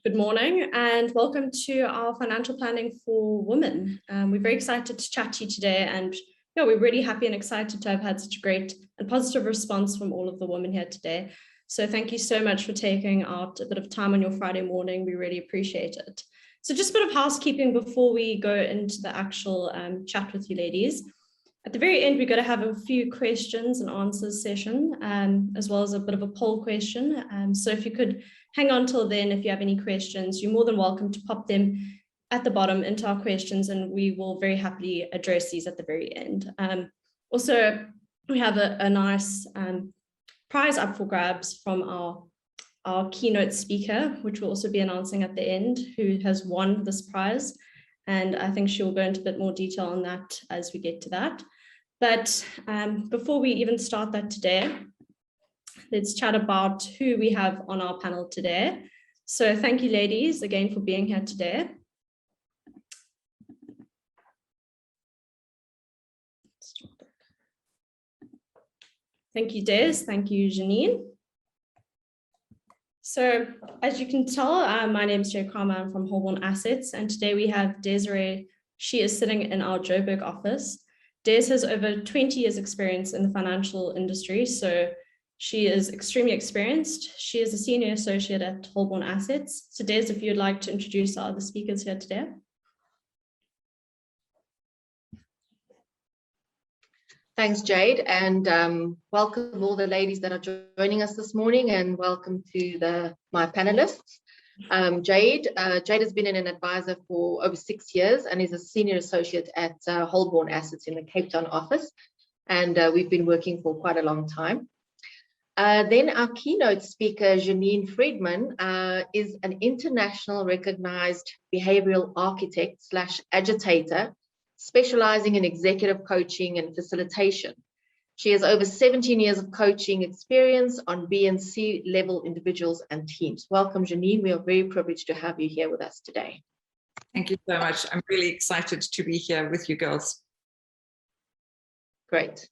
Good morning and welcome to our financial planning for women. We're very excited to chat to you today, and we're really happy and excited to have had such a great and positive response from all of the women here today. So thank you so much for taking out a bit of time on your Friday morning. We really appreciate it. So just a bit of housekeeping before we go into the actual chat with you ladies. At the very end, we're going to have a few questions and answers session, as well as a bit of a poll question. So if you could hang on till then, if you have any questions, you're more than welcome to pop them at the bottom into our questions, and we will very happily address these at the very end. Also, we have a nice prize up for grabs from our keynote speaker, which we'll also be announcing at the end, who has won this prize. And I think she'll go into a bit more detail on that as we get to that. But before we even start that today, let's chat about who we have on our panel today. So thank you, ladies, again for being here today. Thank you, Des. Thank you, Juanene. So as you can tell, my name is Jay Kramer. I'm from Holborn Assets, and today we have Desiree. She is sitting in our Joburg office. Des has over 20 years experience in the financial industry, so she is extremely experienced. She is a senior associate at Holborn Assets. So Des, if you'd like to introduce our other speakers here today. Thanks, Jade, and welcome all the ladies that are joining us this morning, and welcome to my panelists. Jade has been an advisor for over 6 years and is a senior associate at Holborn Assets in the Cape Town office, and we've been working for quite a long time. Then our keynote speaker, Juanene Frydman, is an international recognized behavioral architect / agitator, specializing in executive coaching and facilitation. She has over 17 years of coaching experience on B and C level individuals and teams. Welcome, Juanene. We are very privileged to have you here with us today. Thank you so much. I'm really excited to be here with you girls. Great.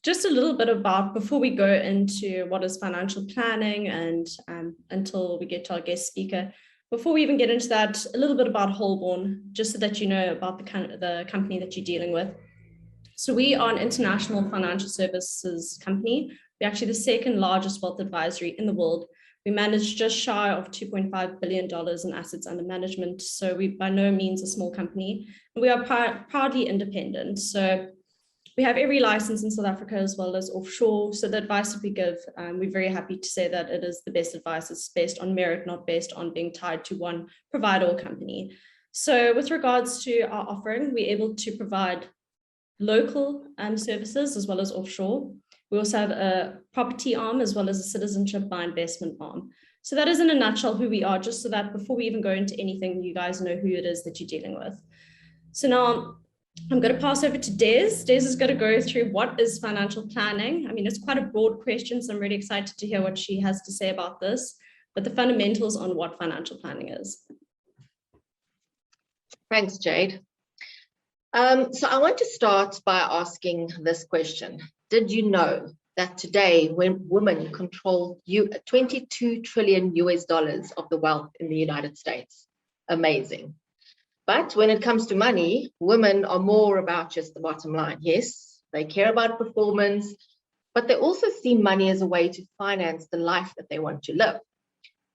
Just a little bit about, before we go into what is financial planning and until we get to our guest speaker, before we even get into that, a little bit about Holborn, just so that you know about the company that you're dealing with. So we are an international financial services company. We're actually the second largest wealth advisory in the world. We manage just shy of $2.5 billion in assets under management. So we by no means a small company. And we are proudly independent. So we have every license in South Africa as well as offshore. So the advice that we give, we're very happy to say that it is the best advice. It's based on merit, not based on being tied to one provider or company. So with regards to our offering, we're able to provide local services as well as offshore. We also have a property arm as well as a citizenship by investment arm. So that is in a nutshell who we are, just so that before we even go into anything, you guys know who it is that you're dealing with. So now I'm going to pass over to Des. Des is going to go through what is financial planning. I mean, it's quite a broad question, so I'm really excited to hear what she has to say about this, but the fundamentals on what financial planning is. Thanks, Jade. So I want to start by asking this question. Did you know that today, when women control 22 trillion US dollars of the wealth in the United States? Amazing. But when it comes to money, women are more about just the bottom line. Yes, they care about performance, but they also see money as a way to finance the life that they want to live,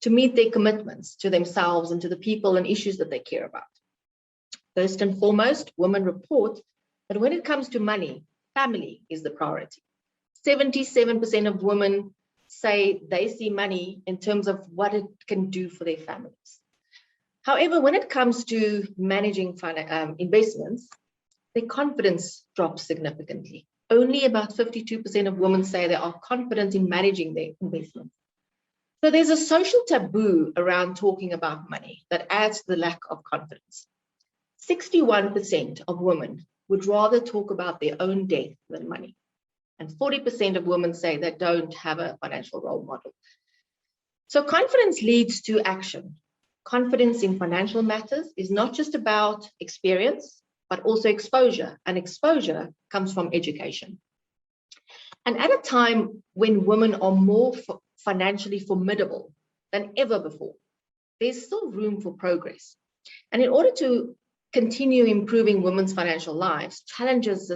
to meet their commitments to themselves and to the people and issues that they care about. First and foremost, women report that when it comes to money, family is the priority. 77% of women say they see money in terms of what it can do for their families. However, when it comes to managing investments, their confidence drops significantly. Only about 52% of women say they are confident in managing their investments. So there's a social taboo around talking about money that adds to the lack of confidence. 61% of women would rather talk about their own death than money. And 40% of women say they don't have a financial role model. So confidence leads to action. Confidence in financial matters is not just about experience, but also exposure. And exposure comes from education. And at a time when women are more financially formidable than ever before, there's still room for progress. And in order to continue improving women's financial lives, challenges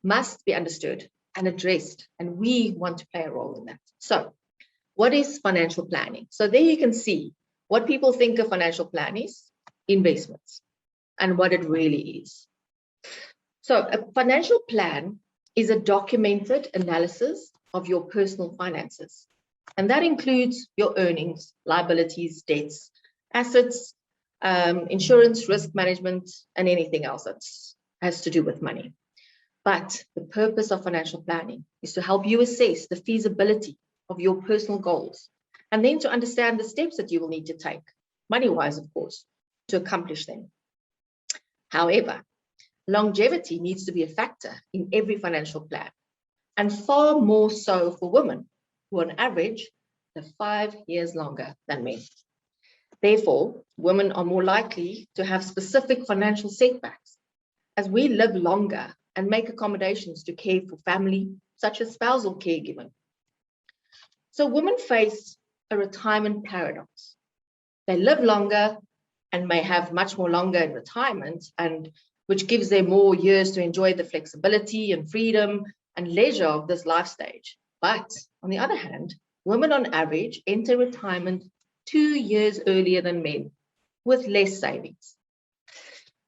must be understood and addressed, and we want to play a role in that. So what is financial planning? So there you can see what people think of financial planning is investments and what it really is. So a financial plan is a documented analysis of your personal finances. And that includes your earnings, liabilities, debts, assets, insurance, risk management, and anything else that has to do with money. But the purpose of financial planning is to help you assess the feasibility of your personal goals, and then to understand the steps that you will need to take, money-wise, of course, to accomplish them. However, longevity needs to be a factor in every financial plan, and far more so for women, who on average live 5 years longer than men. Therefore, women are more likely to have specific financial setbacks as we live longer and make accommodations to care for family, such as spousal caregiving. So women face a retirement paradox. They live longer and may have much more longer in retirement, and which gives them more years to enjoy the flexibility and freedom and leisure of this life stage. But on the other hand, women on average enter retirement 2 years earlier than men, with less savings.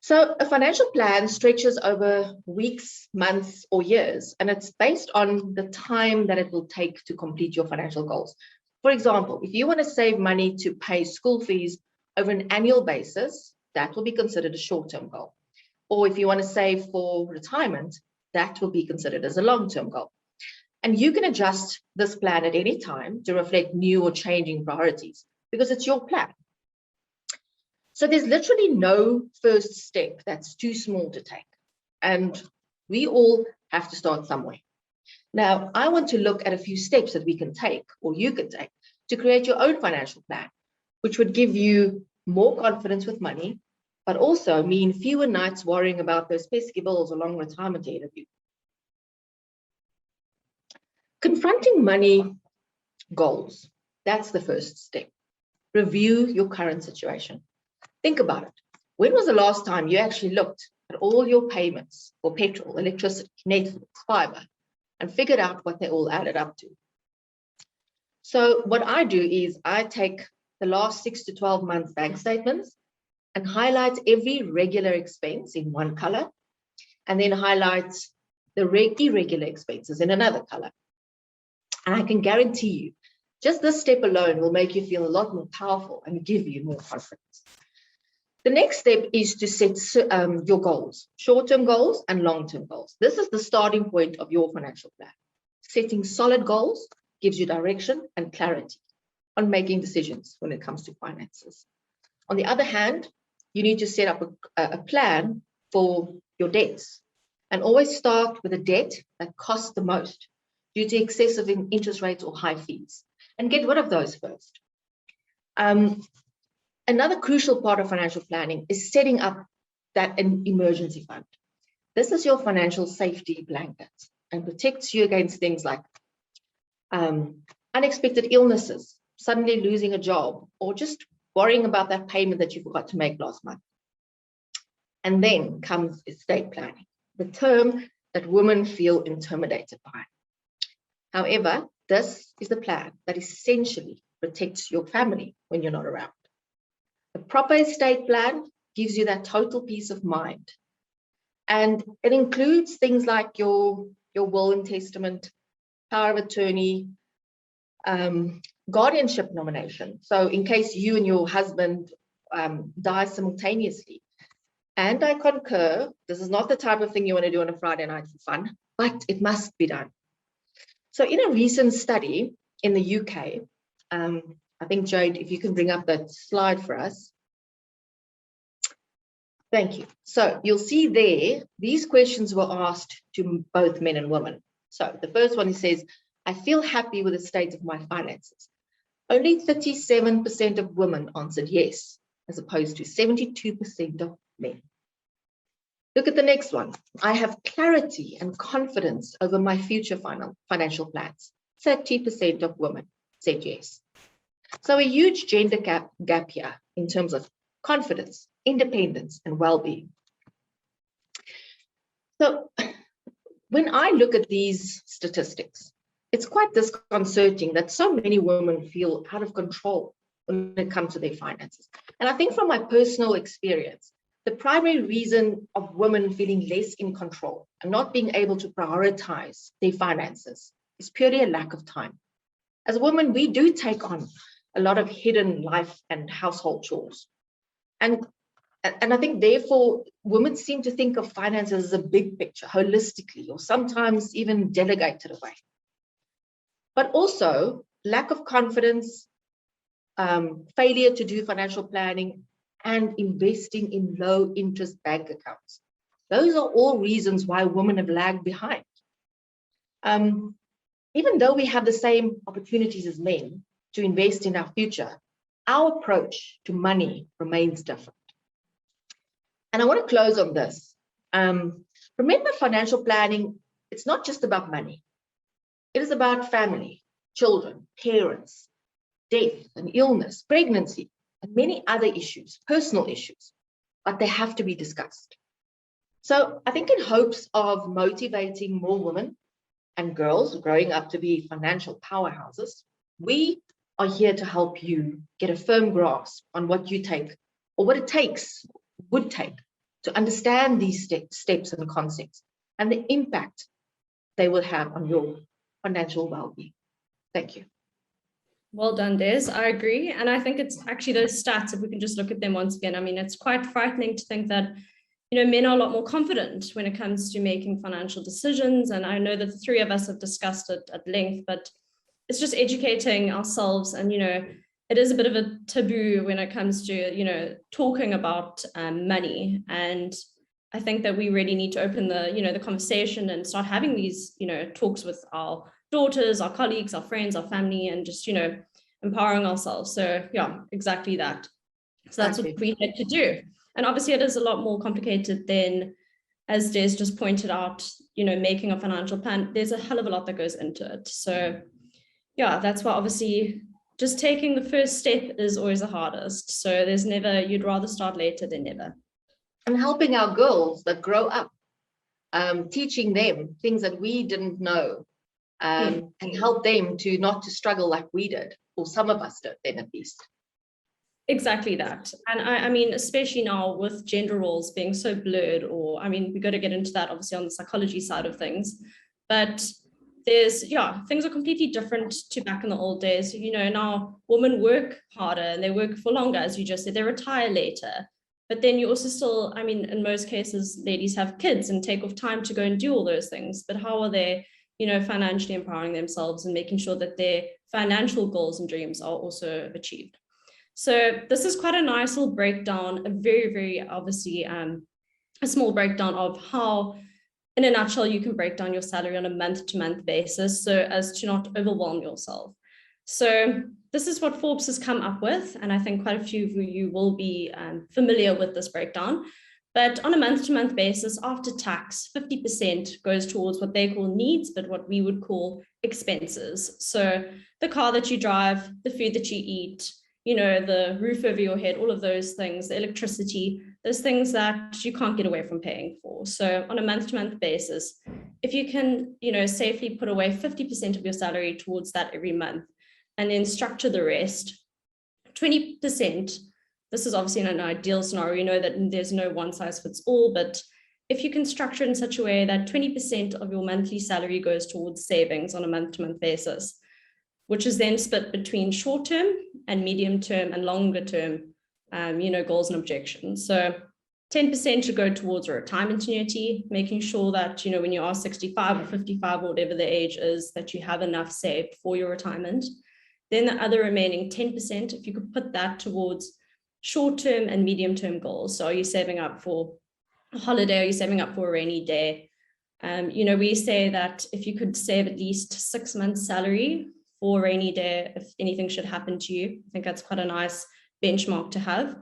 So a financial plan stretches over weeks, months, or years, and it's based on the time that it will take to complete your financial goals. For example, if you want to save money to pay school fees over an annual basis, that will be considered a short-term goal. Or if you want to save for retirement, that will be considered as a long-term goal. And you can adjust this plan at any time to reflect new or changing priorities, because it's your plan. So there's literally no first step that's too small to take. And we all have to start somewhere. Now, I want to look at a few steps that we can take, or you can take, to create your own financial plan, which would give you more confidence with money, but also mean fewer nights worrying about those pesky bills or long retirement ahead of you. Confronting money goals, that's the first step. Review your current situation. Think about it. When was the last time you actually looked at all your payments for petrol, electricity, Netflix, fiber, and figured out what they all added up to? So what I do is I take the last 6 to 12 months bank statements and highlight every regular expense in one color, and then highlight the irregular expenses in another color. And I can guarantee you, just this step alone will make you feel a lot more powerful and give you more confidence. The next step is to set your goals, short-term goals and long-term goals. This is the starting point of your financial plan. Setting solid goals gives you direction and clarity on making decisions when it comes to finances. On the other hand, you need to set up a plan for your debts, and always start with a debt that costs the most due to excessive interest rates or high fees, and get rid of those first. Another crucial part of financial planning is setting up an emergency fund. This is your financial safety blanket and protects you against things like unexpected illnesses, suddenly losing a job, or just worrying about that payment that you forgot to make last month. And then comes estate planning, the term that women feel intimidated by. However, this is the plan that essentially protects your family when you're not around. A proper estate plan gives you that total peace of mind. And it includes things like your will and testament, power of attorney, guardianship nomination. So in case you and your husband die simultaneously. And I concur, this is not the type of thing you want to do on a Friday night for fun, but it must be done. So in a recent study in the UK, I think, Jade, if you can bring up that slide for us. Thank you. So you'll see there, these questions were asked to both men and women. So the first one, it says, I feel happy with the state of my finances. Only 37% of women answered yes, as opposed to 72% of men. Look at the next one. I have clarity and confidence over my future financial plans. 30% of women said yes. So a huge gender gap here in terms of confidence, independence, and well-being. So when I look at these statistics, it's quite disconcerting that so many women feel out of control when it comes to their finances. And I think from my personal experience, the primary reason of women feeling less in control and not being able to prioritize their finances is purely a lack of time. As women, we do take on a lot of hidden life and household chores. And I think, therefore, women seem to think of finances as a big picture, holistically, or sometimes even delegated away. But also, lack of confidence, failure to do financial planning, and investing in low-interest bank accounts. Those are all reasons why women have lagged behind. Even though we have the same opportunities as men to invest in our future, our approach to money remains different. And I want to close on this. Remember, financial planning, it's not just about money. It is about family, children, parents, death and illness, pregnancy, and many other issues, personal issues, but they have to be discussed. So I think in hopes of motivating more women and girls growing up to be financial powerhouses, we are here to help you get a firm grasp on what you take or what it would take to understand these steps and concepts and the impact they will have on your financial well-being. Thank you. Well done, Des. I agree. And I think it's actually those stats, if we can just look at them once again, I mean, it's quite frightening to think that, men are a lot more confident when it comes to making financial decisions. And I know that the three of us have discussed it at length, but it's just educating ourselves. And, it is a bit of a taboo when it comes to, talking about money. And I think that we really need to open the conversation and start having these, talks with our daughters, our colleagues, our friends, our family, and just, empowering ourselves. So yeah, exactly that. So that's what we had to do. And obviously it is a lot more complicated than, as Des just pointed out, making a financial plan. There's a hell of a lot that goes into it. So yeah, that's why obviously just taking the first step is always the hardest. So there's never, you'd rather start later than never. And helping our girls that grow up, teaching them things that we didn't know, and help them to not to struggle like we did, or some of us did then at least. Exactly that. And I mean, especially now with gender roles being so blurred, or I mean, we got to get into that obviously on the psychology side of things, but things are completely different to back in the old days. Now women work harder and they work for longer, as you just said, they retire later. But then you also still, I mean, in most cases, ladies have kids and take off time to go and do all those things. But how are they, financially empowering themselves and making sure that their financial goals and dreams are also achieved? So this is quite a nice little breakdown, a very, very obviously a small breakdown of how, in a nutshell, you can break down your salary on a month-to-month basis so as to not overwhelm yourself. So this is what Forbes has come up with, and I think quite a few of you will be familiar with this breakdown. But on a month-to-month basis, after tax, 50% goes towards what they call needs, but what we would call expenses. So the car that you drive, the food that you eat, the roof over your head, all of those things, the electricity, those things that you can't get away from paying for. So on a month-to-month basis, if you can, safely put away 50% of your salary towards that every month, and then structure the rest, 20%, this is obviously in an ideal scenario, that there's no one size fits all, but if you can structure it in such a way that 20% of your monthly salary goes towards savings on a month-to-month basis, which is then split between short-term and medium-term and longer-term, goals and objections. So 10% should go towards a retirement annuity, making sure that, when you are 65 or 55 or whatever the age is, that you have enough saved for your retirement. Then the other remaining 10%, if you could put that towards short-term and medium-term goals. So are you saving up for a holiday? Are you saving up for a rainy day? We say that if you could save at least 6 months' salary for a rainy day, if anything should happen to you, I think that's quite a nice benchmark to have.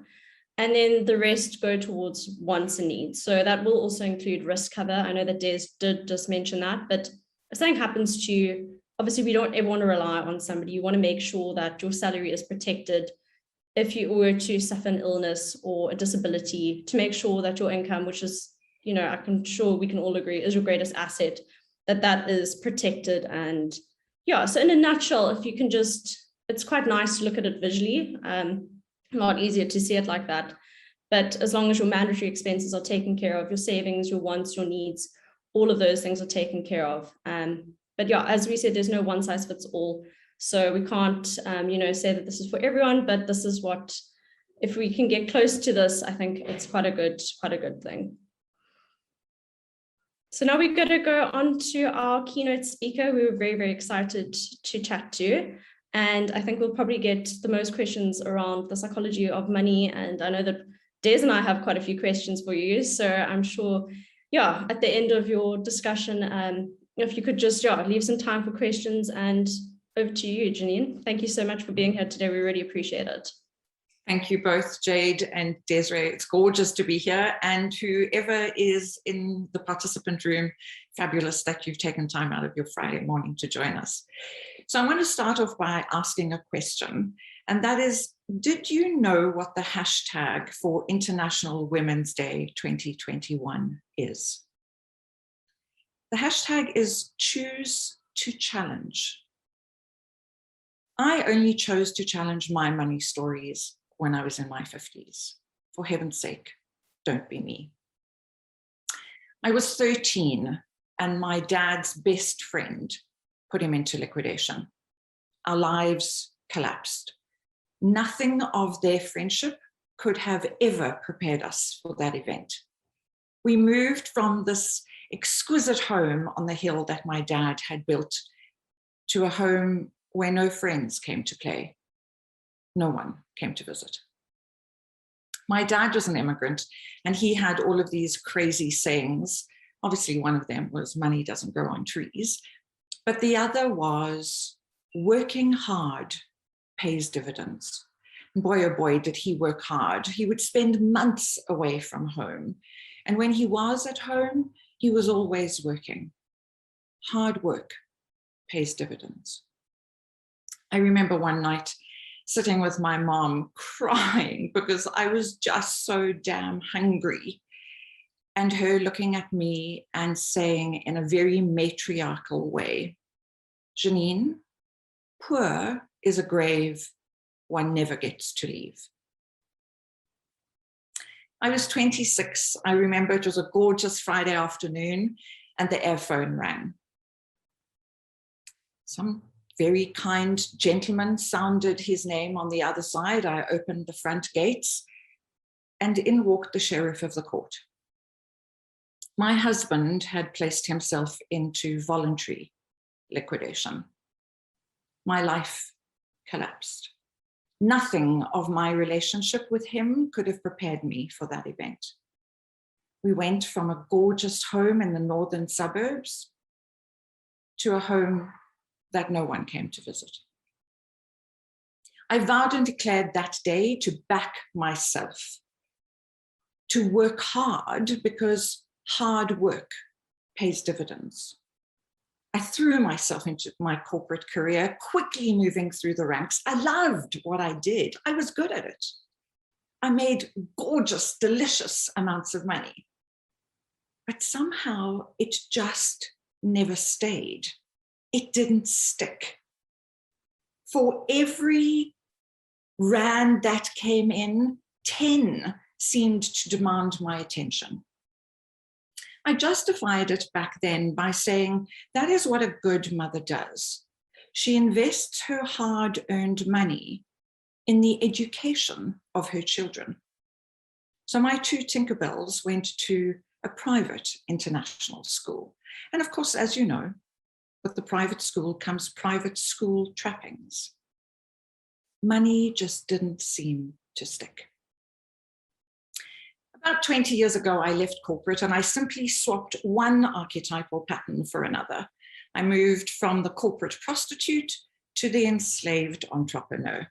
And then the rest go towards wants and needs. So that will also include risk cover. I know that Des did just mention that, but if something happens to you, obviously we don't ever want to rely on somebody. You want to make sure that your salary is protected if you were to suffer an illness or a disability, to make sure that your income, which is, I'm sure we can all agree is your greatest asset, that is protected. And yeah, so in a nutshell, if you can it's quite nice to look at it visually, a lot easier to see it like that. But as long as your mandatory expenses are taken care of, your savings, your wants, your needs, all of those things are taken care of. But yeah, as we said, there's no one size fits all. So we can't, say that this is for everyone, but this is what, if we can get close to this, I think it's quite a good thing. So now we're going to go on to our keynote speaker. We were very, very excited to chat to. And I think we'll probably get the most questions around the psychology of money. And I know that Des and I have quite a few questions for you. So I'm sure, at the end of your discussion, if you could just leave some time for questions. And over to you, Juanene. Thank you so much for being here today. We really appreciate it. Thank you both, Jade and Desiree. It's gorgeous to be here. And whoever is in the participant room, fabulous that you've taken time out of your Friday morning to join us. So I want to start off by asking a question. And that is, did you know what the hashtag for International Women's Day 2021 is? The hashtag is Choose to Challenge. I only chose to challenge my money stories when I was in my 50s. For heaven's sake, don't be me. I was 13 and my dad's best friend put him into liquidation. Our lives collapsed. Nothing of their friendship could have ever prepared us for that event. We moved from this exquisite home on the hill that my dad had built to a home where no friends came to play. No one came to visit. My dad was an immigrant and he had all of these crazy sayings. Obviously, one of them was money doesn't grow on trees, but the other was working hard pays dividends. And boy, oh boy, did he work hard. He would spend months away from home. And when he was at home, he was always working. Hard work pays dividends. I remember one night sitting with my mom crying because I was just so damn hungry, and her looking at me and saying in a very matriarchal way, Juanene, poor is a grave one never gets to leave. I was 26. I remember it was a gorgeous Friday afternoon and the air phone rang. Some very kind gentleman sounded his name on the other side. I opened the front gates and in walked the sheriff of the court. My husband had placed himself into voluntary liquidation. My life collapsed. Nothing of my relationship with him could have prepared me for that event. We went from a gorgeous home in the northern suburbs to a home that no one came to visit. I vowed and declared that day to back myself, to work hard because hard work pays dividends. I threw myself into my corporate career, quickly moving through the ranks. I loved what I did. I was good at it. I made gorgeous, delicious amounts of money. But somehow it just never stayed. It didn't stick. For every rand that came in, 10 seemed to demand my attention. I justified it back then by saying that is what a good mother does. She invests her hard-earned money in the education of her children. So my 2 Tinkerbells went to a private international school. And of course, as you know, with the private school comes private school trappings. Money just didn't seem to stick. About 20 years ago, I left corporate and I simply swapped one archetypal pattern for another. I moved from the corporate prostitute to the enslaved entrepreneur.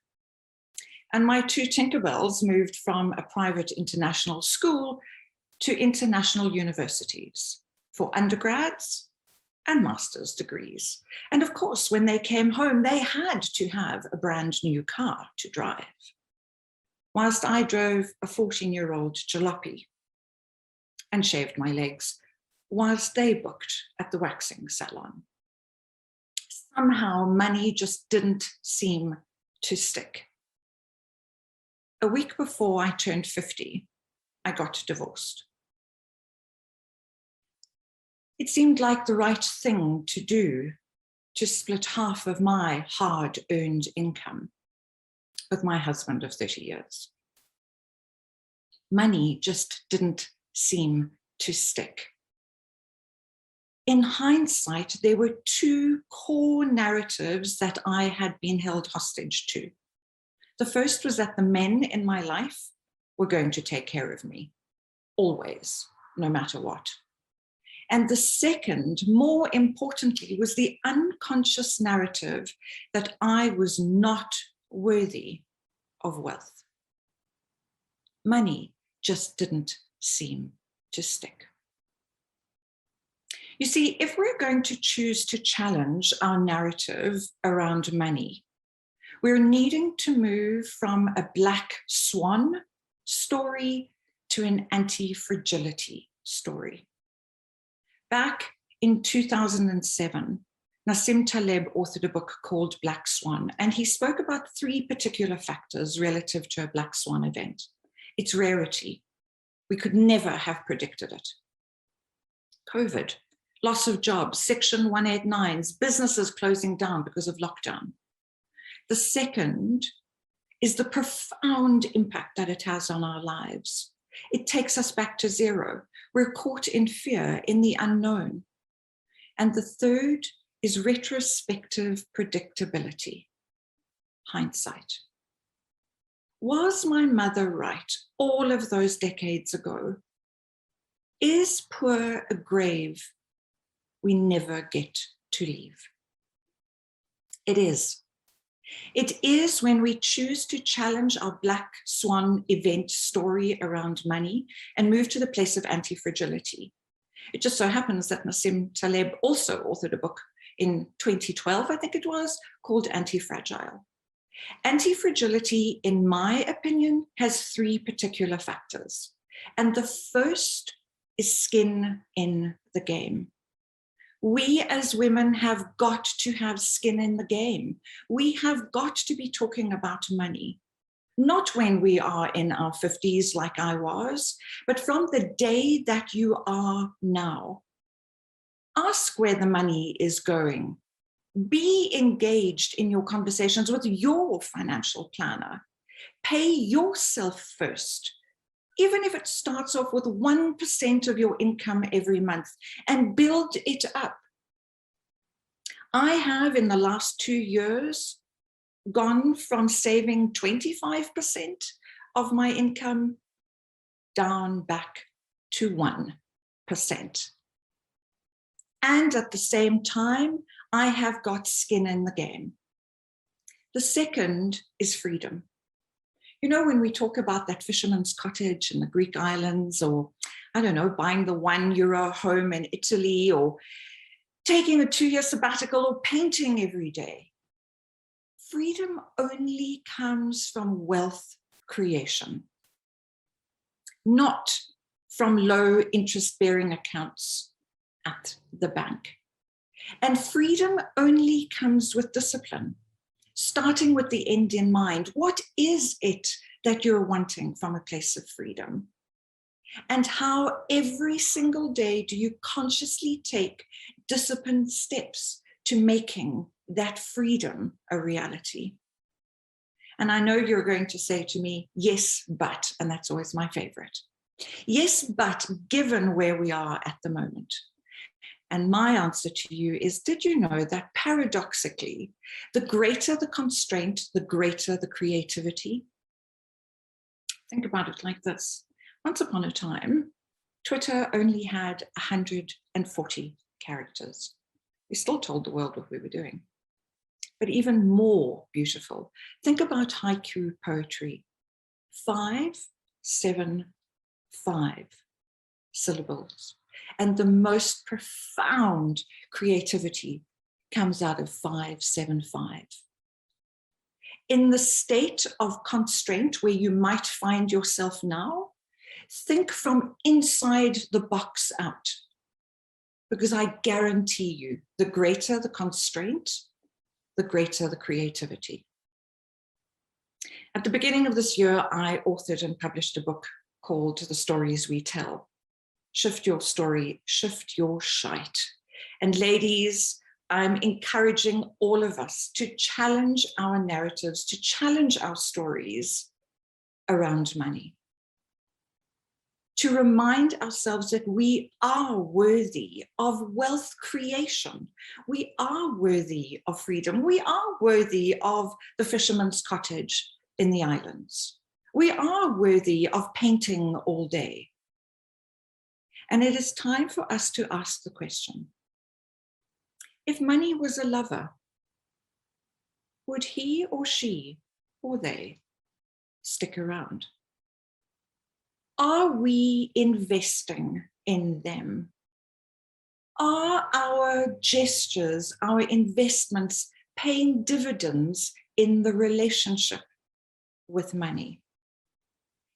And my two Tinkerbells moved from a private international school to international universities for undergrads and master's degrees. And of course, when they came home, they had to have a brand new car to drive, whilst I drove a 14-year-old jalopy and shaved my legs, whilst they booked at the waxing salon. Somehow money just didn't seem to stick. A week before I turned 50, I got divorced. It seemed like the right thing to do to split half of my hard-earned income with my husband of 30 years. Money just didn't seem to stick. In hindsight, there were two core narratives that I had been held hostage to. The first was that the men in my life were going to take care of me, always, no matter what. And the second, more importantly, was the unconscious narrative that I was not worthy of wealth. Money just didn't seem to stick. You see, if we're going to choose to challenge our narrative around money, we're needing to move from a black swan story to an anti-fragility story. Back in 2007, Nassim Taleb authored a book called Black Swan, and he spoke about three particular factors relative to a black swan event. Its rarity. We could never have predicted it. COVID, loss of jobs, Section 189s, businesses closing down because of lockdown. The second is the profound impact that it has on our lives. It takes us back to zero. We're caught in fear, in the unknown. And the third is retrospective predictability, hindsight. Was my mother right all of those decades ago? Is poor a grave we never get to leave? It is. It is when we choose to challenge our black swan event story around money and move to the place of anti-fragility. It just so happens that Nassim Taleb also authored a book in 2012, I think it was, called Anti-Fragile. Anti-fragility, in my opinion, has three particular factors. And the first is skin in the game. We as women have got to have skin in the game. We have got to be talking about money, not when we are in our 50s like I was, but from the day that you are now. Ask where the money is going. Be engaged in your conversations with your financial planner. Pay yourself first. Even if it starts off with 1% of your income every month, and build it up. I have, in the last 2 years, gone from saving 25% of my income down back to 1%. And at the same time, I have got skin in the game. The second is freedom. You know, when we talk about that fisherman's cottage in the Greek islands, or, I don't know, buying the €1 home in Italy, or taking a 2-year sabbatical, or painting every day. Freedom only comes from wealth creation, not from low interest-bearing accounts at the bank. And freedom only comes with discipline. Starting with the end in mind. What is it that you're wanting from a place of freedom? And how every single day do you consciously take disciplined steps to making that freedom a reality? And I know you're going to say to me, yes, but, and that's always my favorite. Yes, but given where we are at the moment. And my answer to you is, did you know that paradoxically, the greater the constraint, the greater the creativity? Think about it like this. Once upon a time, Twitter only had 140 characters. We still told the world what we were doing. but even more beautiful. Think about haiku poetry. 5, 7, 5 syllables. And the most profound creativity comes out of 5, 7, 5. In the state of constraint where you might find yourself now, think from inside the box out. Because I guarantee you, the greater the constraint, the greater the creativity. At the beginning of this year, I authored and published a book called The Stories We Tell. Shift your story, shift your shite. And ladies, I'm encouraging all of us to challenge our narratives, to challenge our stories around money. To remind ourselves that we are worthy of wealth creation. We are worthy of freedom. We are worthy of the fisherman's cottage in the islands. We are worthy of painting all day. And it is time for us to ask the question, if money was a lover, would he or she or they stick around? Are we investing in them? Are our gestures, our investments paying dividends in the relationship with money?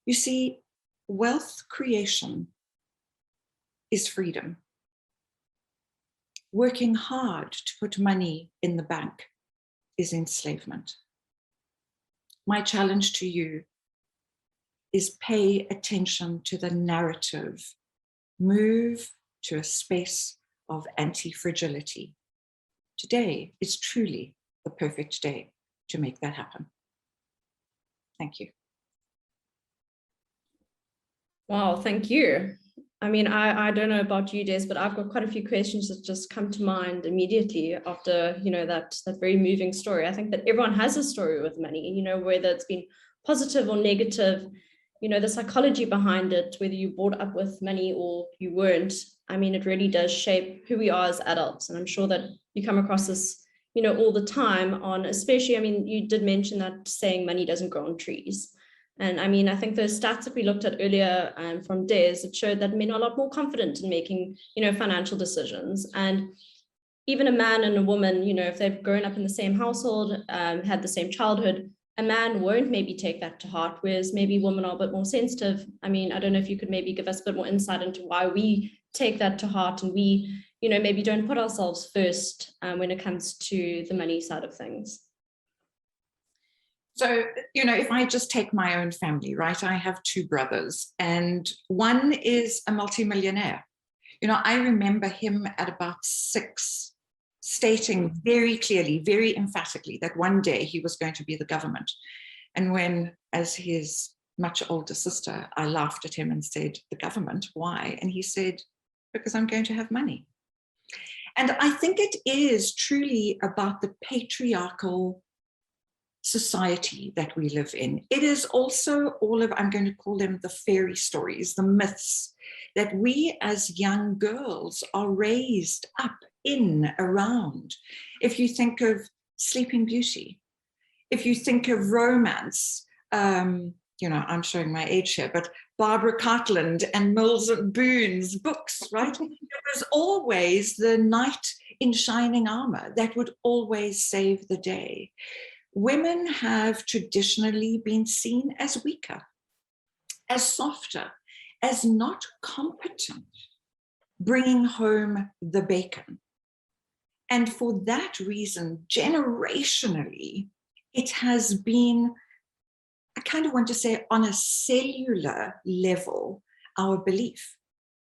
You see, wealth creation is freedom. Working hard to put money in the bank is enslavement. My challenge to you is pay attention to the narrative. Move to a space of anti-fragility. Today is truly the perfect day to make that happen. Thank you. Wow, thank you. I mean, I don't know about you, Des, but I've got quite a few questions that just come to mind immediately after, that very moving story. I think that everyone has a story with money, whether it's been positive or negative, the psychology behind it, whether you brought up with money or you weren't. I mean, it really does shape who we are as adults. And I'm sure that you come across this, all the time on, especially, I mean, you did mention that saying money doesn't grow on trees. And I mean, I think those stats that we looked at earlier from Des, it showed that men are a lot more confident in making, financial decisions. And even a man and a woman, if they've grown up in the same household, had the same childhood, a man won't maybe take that to heart, whereas maybe women are a bit more sensitive. I mean, I don't know if you could maybe give us a bit more insight into why we take that to heart and we, maybe don't put ourselves first when it comes to the money side of things. So, if I just take my own family, right, I have 2 brothers and one is a multimillionaire. I remember him at about 6 stating very clearly, very emphatically that one day he was going to be the government. And when, as his much older sister, I laughed at him and said, the government, why? And he said, because I'm going to have money. And I think it is truly about the patriarchal society that we live in. It is also all of, I'm going to call them the fairy stories, the myths that we as young girls are raised up in, around. If you think of Sleeping Beauty, if you think of romance, I'm showing my age here, but Barbara Cartland and Mills and Boon's books, right? It was always the knight in shining armor that would always save the day. Women have traditionally been seen as weaker, as softer, as not competent, bringing home the bacon. And for that reason, generationally, it has been, I kind of want to say on a cellular level, our belief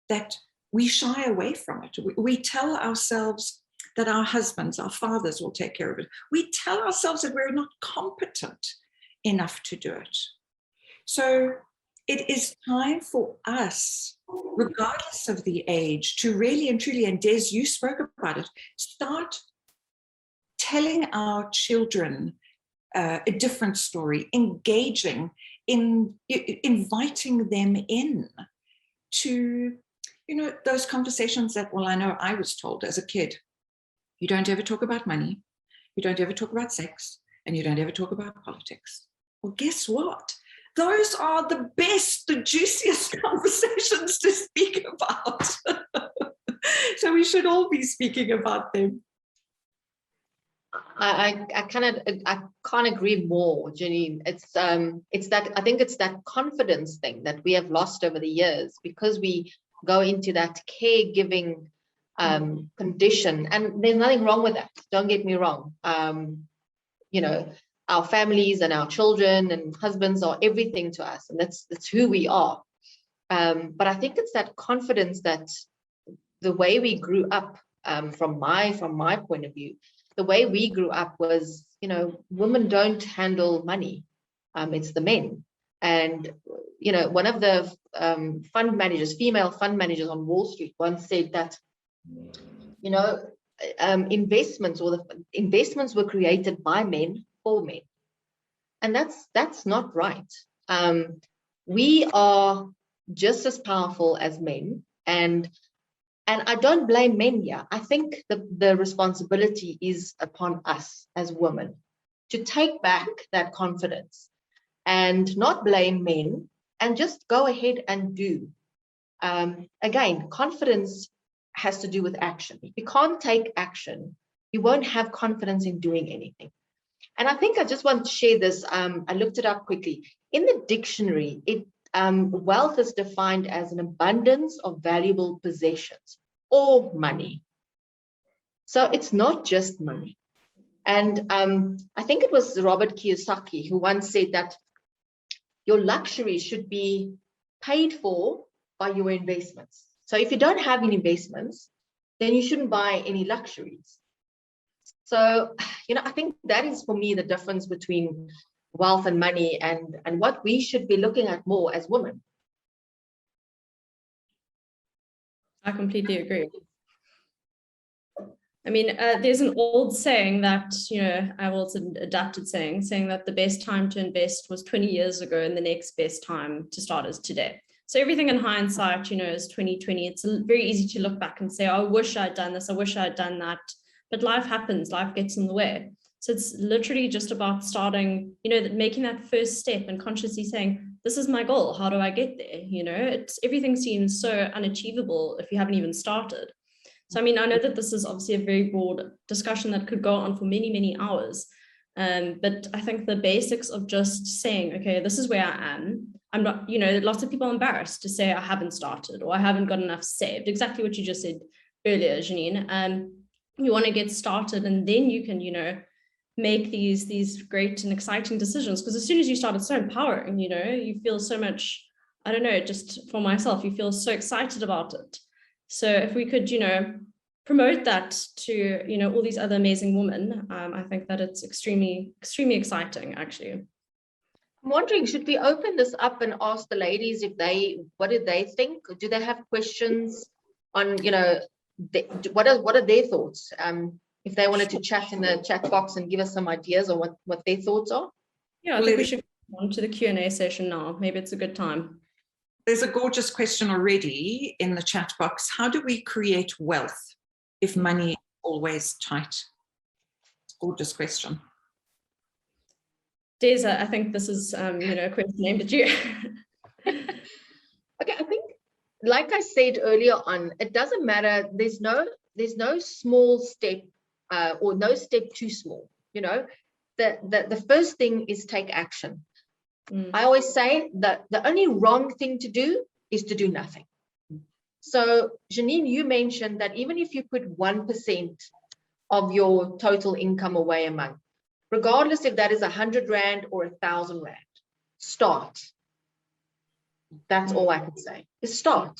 that we shy away from it. We tell ourselves that our husbands, our fathers will take care of it. We tell ourselves that we're not competent enough to do it. So it is time for us, regardless of the age, to really and truly, and Des, you spoke about it, start telling our children a different story, engaging in, inviting them in to, those conversations that, well, I know I was told as a kid, you don't ever talk about money. You don't ever talk about sex, and you don't ever talk about politics. Well, guess what? Those are the best, the juiciest conversations to speak about. So we should all be speaking about them. I can't agree more, Juanene. It's that, I think it's that confidence thing that we have lost over the years, because we go into that caregiving condition, and there's nothing wrong with that. Don't get me wrong. You know, our families and our children and husbands are everything to us, and that's who we are. But I think it's that confidence that the way we grew up, from my point of view, the way we grew up was, you know, women don't handle money. It's the men. And, you know, one of the fund managers, female fund managers on Wall Street once said that, you know, investments were created by men for men. And that's not right. We are just as powerful as men, and I don't blame men here. I think the responsibility is upon us as women to take back that confidence and not blame men, and just go ahead and do. Again, confidence has to do with action. If you can't take action, you won't have confidence in doing anything. And I think I just want to share this. I looked it up quickly. In the dictionary, wealth is defined as an abundance of valuable possessions or money. So it's not just money. And I think it was Robert Kiyosaki who once said that your luxuries should be paid for by your investments. So if you don't have any investments, then you shouldn't buy any luxuries. So, you know, I think that is for me the difference between wealth and money, and what we should be looking at more as women. I completely agree. I mean, there's an old saying that, you know, I've also adapted saying that the best time to invest was 20 years ago, and the next best time to start is today. So everything in hindsight, you know, is 2020. It's very easy to look back and say, oh, I wish I'd done this, I wish I'd done that. But life happens, life gets in the way. So it's literally just about starting, you know, making that first step and consciously saying, this is my goal, how do I get there? You know, everything seems so unachievable if you haven't even started. So, I mean, I know that this is obviously a very broad discussion that could go on for many, many hours. But I think the basics of just saying, okay, this is where I am. I'm not, you know, lots of people are embarrassed to say I haven't started or I haven't got enough saved. Exactly what you just said earlier, Juanene. You want to get started, and then you can, you know, make these great and exciting decisions. Because as soon as you start, it's so empowering, you know, you feel so much, I don't know, just for myself, you feel so excited about it. So if we could, you know, promote that to, you know, all these other amazing women, I think that it's extremely, extremely exciting, actually. I'm wondering, should we open this up and ask the ladies what did they think? Do they have questions on, you know, what are their thoughts? If they wanted to chat in the chat box and give us some ideas on what their thoughts are. Yeah, I think we should go on to the Q&A session now. Maybe it's a good time. There's a gorgeous question already in the chat box. How do we create wealth if money is always tight? Gorgeous question. Deza, I think this is, you know, a question aimed at you. Okay, I think, like I said earlier on, it doesn't matter. There's no small step or no step too small. You know, the first thing is take action. I always say that the only wrong thing to do is to do nothing. So, Juanene, you mentioned that even if you put 1% of your total income away a month, regardless if that is 100 Rand or 1,000 Rand, start. That's all I can say, is start.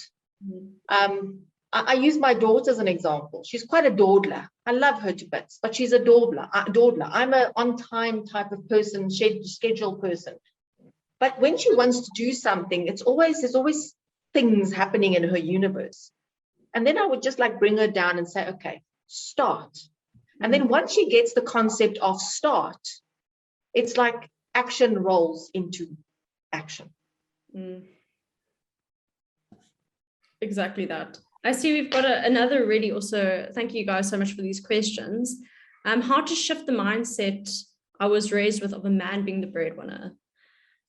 I use my daughter as an example. She's quite a dawdler. I love her to bits, but she's a dawdler. I'm an on-time type of person, schedule person. But when she wants to do something, there's always things happening in her universe. And then I would just like bring her down and say, okay, start. And then once she gets the concept of start, it's like action rolls into action. Exactly that. I see we've got another really also, thank you guys so much for these questions. how to shift the mindset I was raised with of a man being the breadwinner.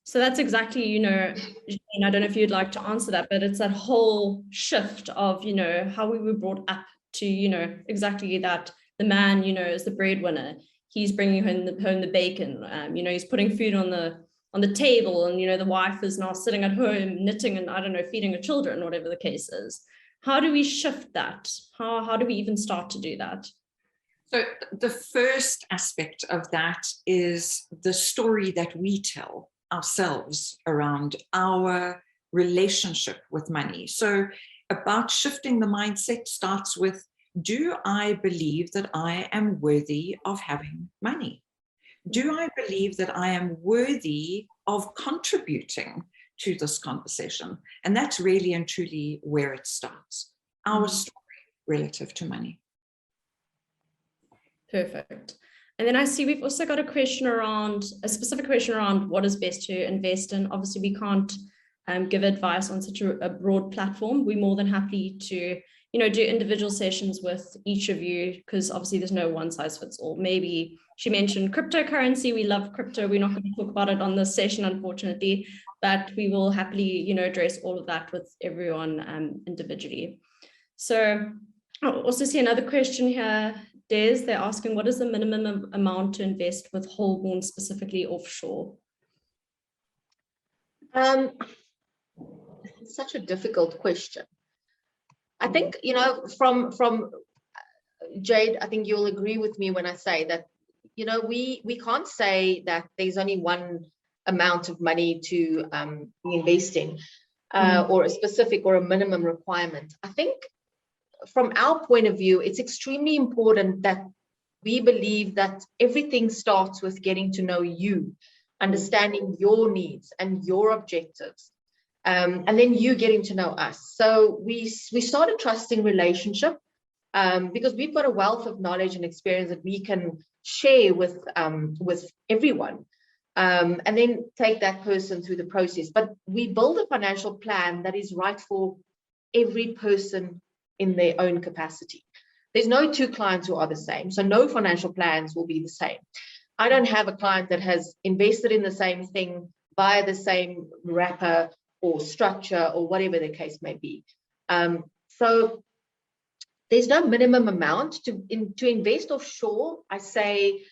So that's exactly, you know, Juanene, I don't know if you'd like to answer that, but it's that whole shift of, you know, how we were brought up to, you know, exactly that. The man, you know, is the breadwinner. He's bringing home the bacon. You know, he's putting food on the table, and you know, the wife is now sitting at home knitting and, I don't know, feeding her children, whatever the case is. How do we shift that? How do we even start to do that? So the first aspect of that is the story that we tell ourselves around our relationship with money. So about shifting the mindset starts with, do I believe that I am worthy of having money? Do I believe that I am worthy of contributing to this conversation? And that's really and truly where it starts, our story relative to money. Perfect. And then I see we've also got a specific question around what is best to invest in. Obviously, we can't give advice on such a broad platform. We're more than happy to, you know, do individual sessions with each of you, because obviously there's no one size fits all. Maybe she mentioned cryptocurrency. We love crypto. We're not going to talk about it on this session, unfortunately, but we will happily, you know, address all of that with everyone individually. So I also see another question here. Des, they're asking, what is the minimum amount to invest with Holborn, specifically offshore? It's such a difficult question. I think, you know, from Jade, I think you'll agree with me when I say that, you know, we can't say that there's only one amount of money to be investing or a specific or a minimum requirement. I think from our point of view, it's extremely important that we believe that everything starts with getting to know you, understanding your needs and your objectives, and then you getting to know us. So we start a trusting relationship because we've got a wealth of knowledge and experience that we can share with everyone, and then take that person through the process. But we build a financial plan that is right for every person in their own capacity. There's no two clients who are the same, so no financial plans will be the same. I don't have a client that has invested in the same thing via the same wrapper or structure or whatever the case may be. So there's no minimum amount to invest offshore. I say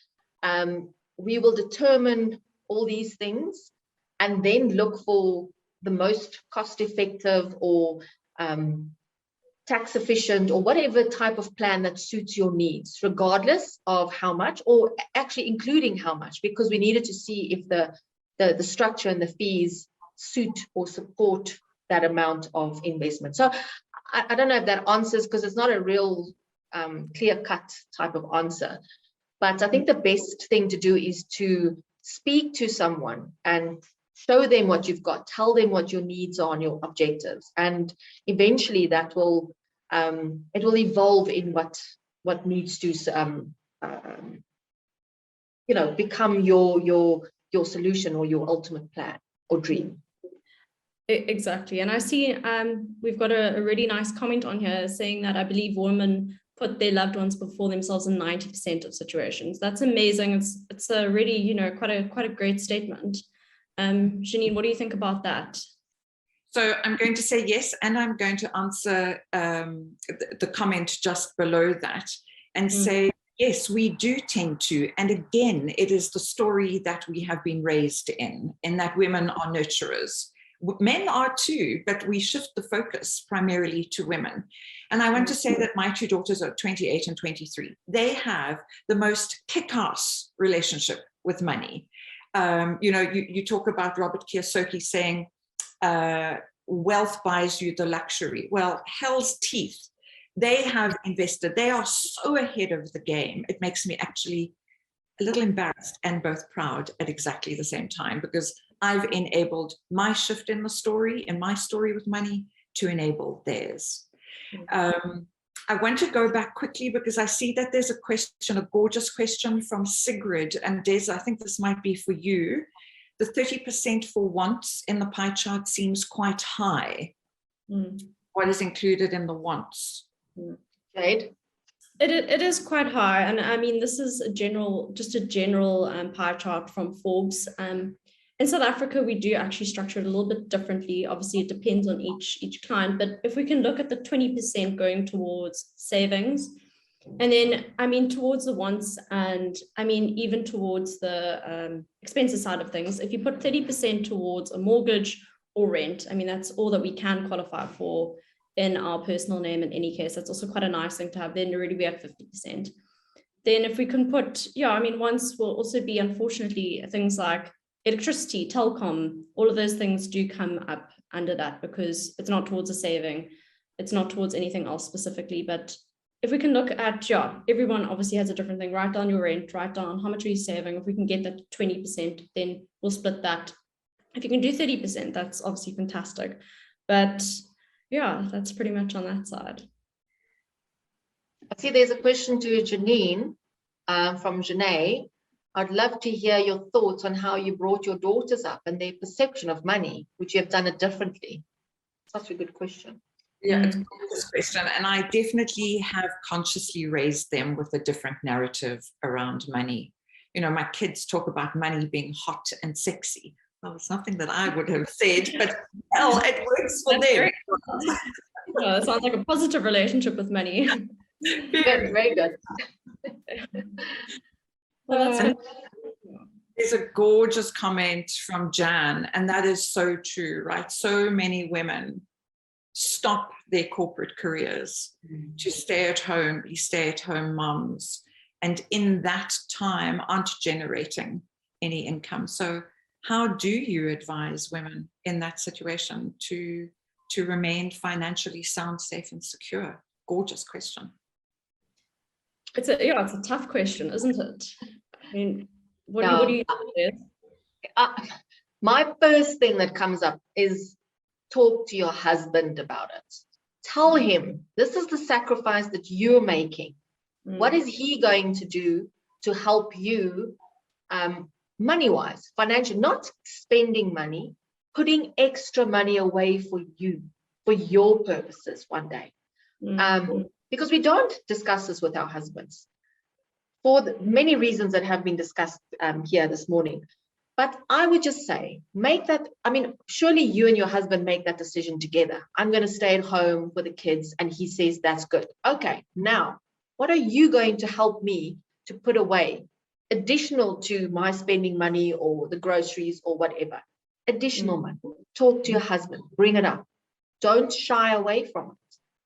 we will determine all these things and then look for the most cost-effective or tax efficient or whatever type of plan that suits your needs, regardless of how much, or actually including how much, because we needed to see if the structure and the fees suit or support that amount of investment. So I don't know if that answers, because it's not a real clear-cut type of answer. But I think the best thing to do is to speak to someone and show them what you've got, tell them what your needs are and your objectives, and eventually that will it will evolve in what needs to you know, become your solution or your ultimate plan or dream. Exactly. And I see we've got a really nice comment on here saying that I believe women put their loved ones before themselves in 90% of situations. That's amazing. It's a really, you know, quite a great statement. Juanene, what do you think about that? So I'm going to say yes, and I'm going to answer the comment just below that and say, yes, we do tend to. And again, it is the story that we have been raised in that women are nurturers. Men are too, but we shift the focus primarily to women. And I want to say that my two daughters are 28 and 23. They have the most kick-ass relationship with money. You know, you talk about Robert Kiyosaki saying, wealth buys you the luxury. Well, hell's teeth. They have invested. They are so ahead of the game. It makes me actually a little embarrassed and both proud at exactly the same time, because I've enabled my shift in the story, in my story with money, to enable theirs. I want to go back quickly because I see that there's a question, a gorgeous question from Sigrid. And Des, I think this might be for you. The 30% for wants in the pie chart seems quite high. What is included in the wants? Jade? It is quite high, and I mean this is just a general pie chart from Forbes. In South Africa, we do actually structure it a little bit differently. Obviously, it depends on each client, but if we can look at the 20% going towards savings, and then I mean towards the wants, and I mean even towards the expenses side of things, if you put 30% towards a mortgage or rent, I mean that's all that we can qualify for in our personal name in any case. That's also quite a nice thing to have. Then already we have 50%. Then if we can put, yeah, I mean, once will also be, unfortunately, things like electricity, telecom, all of those things do come up under that because it's not towards a saving. It's not towards anything else specifically. But if we can look at, yeah, everyone obviously has a different thing. Write down your rent, write down how much are you saving. If we can get that 20%, then we'll split that. If you can do 30%, that's obviously fantastic. But yeah, that's pretty much on that side. I see there's a question to Juanene from Juanene. I'd love to hear your thoughts on how you brought your daughters up and their perception of money. Would you have done it differently? Such a good question. Yeah, it's a good question. And I definitely have consciously raised them with a different narrative around money. You know, my kids talk about money being hot and sexy. Well, it's nothing that I would have said, but hell, it works for them. Well, it sounds like a positive relationship with money. Good, very good. Well, there's a gorgeous comment from Jan, and that is so true, right? So many women stop their corporate careers to stay at home, be stay-at-home moms, and in that time aren't generating any income. So how do you advise women in that situation to remain financially sound, safe, and secure? Gorgeous question. It's a tough question, isn't it? I mean, what do you think? My first thing that comes up is talk to your husband about it. Tell him this is the sacrifice that you're making. What is he going to do to help you money-wise, financially, not spending money, putting extra money away for you, for your purposes one day. Because we don't discuss this with our husbands for the many reasons that have been discussed here this morning. But I would just say, make that, I mean, surely you and your husband make that decision together. I'm going to stay at home with the kids, and he says that's good. Okay, now, what are you going to help me to put away additional to my spending money or the groceries or whatever? Additional money. Talk to your husband, bring it up. Don't shy away from it.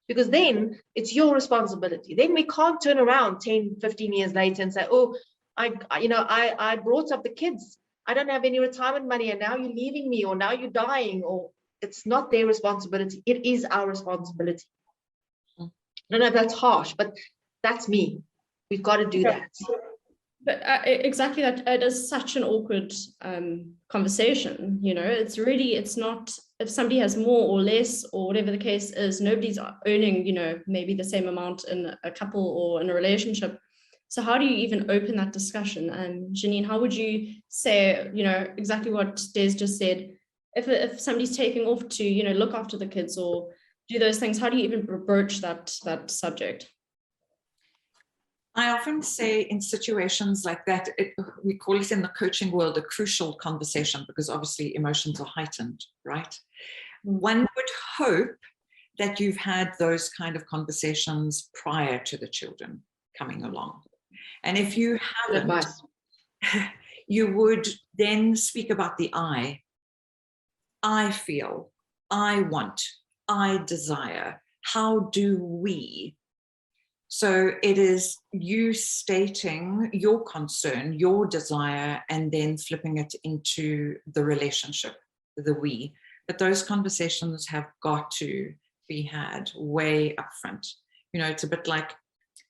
Because then it's your responsibility. Then we can't turn around 10, 15 years later and say, oh, I brought up the kids. I don't have any retirement money, and now you're leaving me, or now you're dying, or it's not their responsibility. It is our responsibility. I don't know if that's harsh, but that's me. We've got to do that. But exactly that. It is such an awkward conversation. You know, it's not, if somebody has more or less or whatever the case is, nobody's earning, you know, maybe the same amount in a couple or in a relationship. So how do you even open that discussion? And Juanene, how would you say, you know, exactly what Des just said? If somebody's taking off to, you know, look after the kids or do those things, how do you even broach that subject? I often say in situations like that, we call it in the coaching world a crucial conversation, because obviously emotions are heightened, right? One would hope that you've had those kind of conversations prior to the children coming along. And if you haven't, you would then speak about the I feel, I want, I desire, how do we? So it is you stating your concern, your desire, and then flipping it into the relationship, the we. But those conversations have got to be had way up front. You know, it's a bit like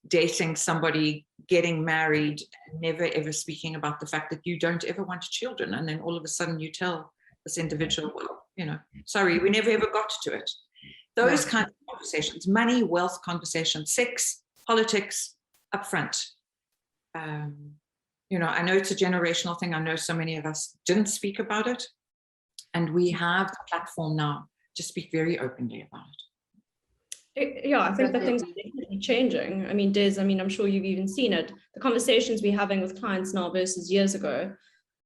dating somebody, getting married, never ever speaking about the fact that you don't ever want children. And then all of a sudden you tell this individual, well, you know, sorry, we never ever got to it. Those kind of conversations, money, wealth conversations, sex, politics, upfront. You know, I know it's a generational thing. I know so many of us didn't speak about it. And we have the platform now to speak very openly about it. Yeah, I think that things are definitely changing. I mean, Des, I mean, I'm sure you've even seen it. The conversations we're having with clients now versus years ago.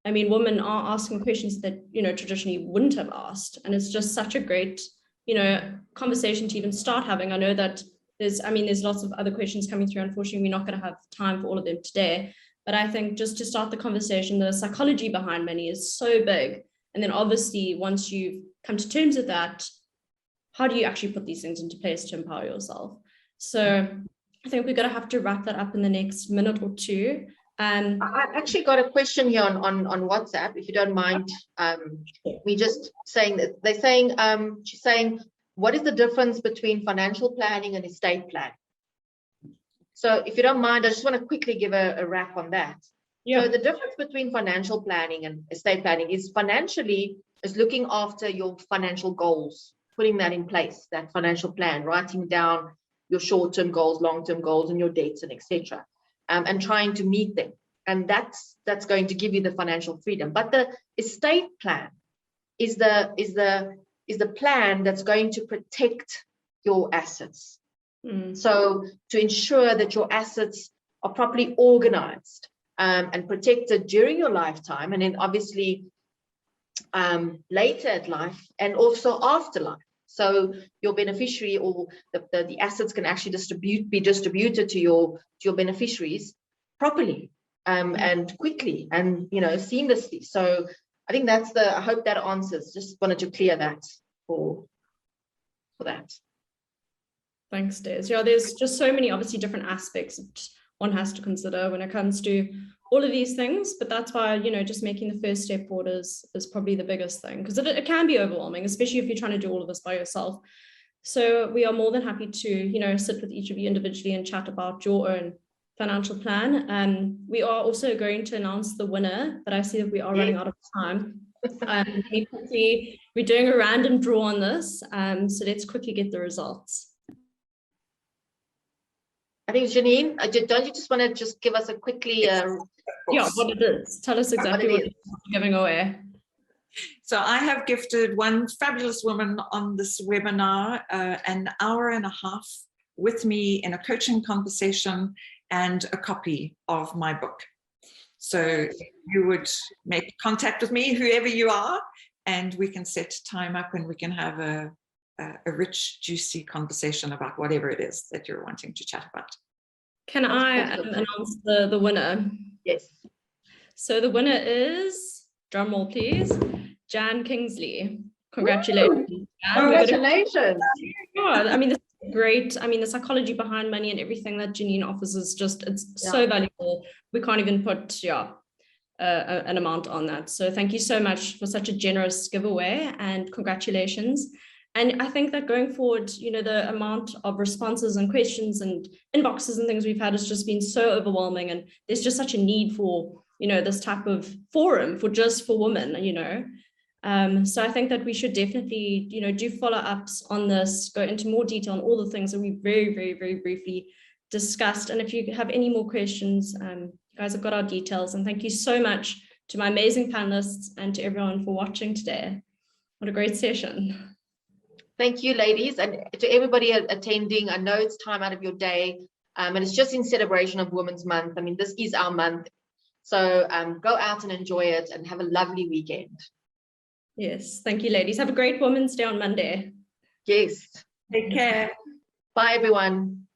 I mean, women are asking questions that, you know, traditionally wouldn't have asked. And it's just such a great, you know, conversation to even start having. I know that there's lots of other questions coming through. Unfortunately, we're not going to have time for all of them today. But I think just to start the conversation, the psychology behind money is so big. And then obviously, once you've come to terms with that, how do you actually put these things into place to empower yourself? So I think we're going to have to wrap that up in the next minute or two. I actually got a question here on WhatsApp, if you don't mind me just saying that. They're saying, she's saying, what is the difference between financial planning and estate planning? So if you don't mind, I just want to quickly give a wrap on that. Yeah. So the difference between financial planning and estate planning is financially is looking after your financial goals, putting that in place, that financial plan, writing down your short-term goals, long-term goals, and your debts and etc. And trying to meet them. And that's going to give you the financial freedom. But the estate plan is the plan that's going to protect your assets. So to ensure that your assets are properly organized and protected during your lifetime, and then obviously later at life and also after life. So your beneficiary or the assets can actually be distributed to your beneficiaries properly and quickly and, you know, seamlessly. So I think that's I hope that answers. Just wanted to clear that for that. Thanks, Des. Yeah, there's just so many obviously different aspects that one has to consider when it comes to all of these things, but that's why, you know, just making the first step forward is probably the biggest thing, because it can be overwhelming, especially if you're trying to do all of this by yourself. So we are more than happy to, you know, sit with each of you individually and chat about your own financial plan. We are also going to announce the winner, but I see that we are running out of time. We're doing a random draw on this, so let's quickly get the results. I think, Juanene, don't you just want to just give us a quickly what it is? Tell us exactly what you're giving away. So I have gifted one fabulous woman on this webinar an hour and a half with me in a coaching conversation and a copy of my book. So you would make contact with me, whoever you are, and we can set time up and we can have a rich, juicy conversation about whatever it is that you're wanting to chat about. Can I announce the winner? Yes. So the winner is, drum roll please, Jan Kingsley. Congratulations. Jan. Congratulations. I mean, this is great. I mean, the psychology behind money and everything that Juanene offers is just, it's so valuable. We can't even put an amount on that. So thank you so much for such a generous giveaway, and congratulations. And I think that going forward, you know, the amount of responses and questions and inboxes and things we've had has just been so overwhelming. And there's just such a need for, you know, this type of forum for women, you know. So I think that we should definitely, you know, do follow-ups on this, go into more detail on all the things that we very, very, very briefly discussed. And if you have any more questions, you guys have got our details. And thank you so much to my amazing panelists and to everyone for watching today. What a great session. Thank you, ladies, and to everybody attending. I know it's time out of your day, and it's just in celebration of Women's Month. I mean, this is our month. So go out and enjoy it and have a lovely weekend. Yes, thank you, ladies. Have a great Women's Day on Monday. Yes. Take care. Bye, everyone.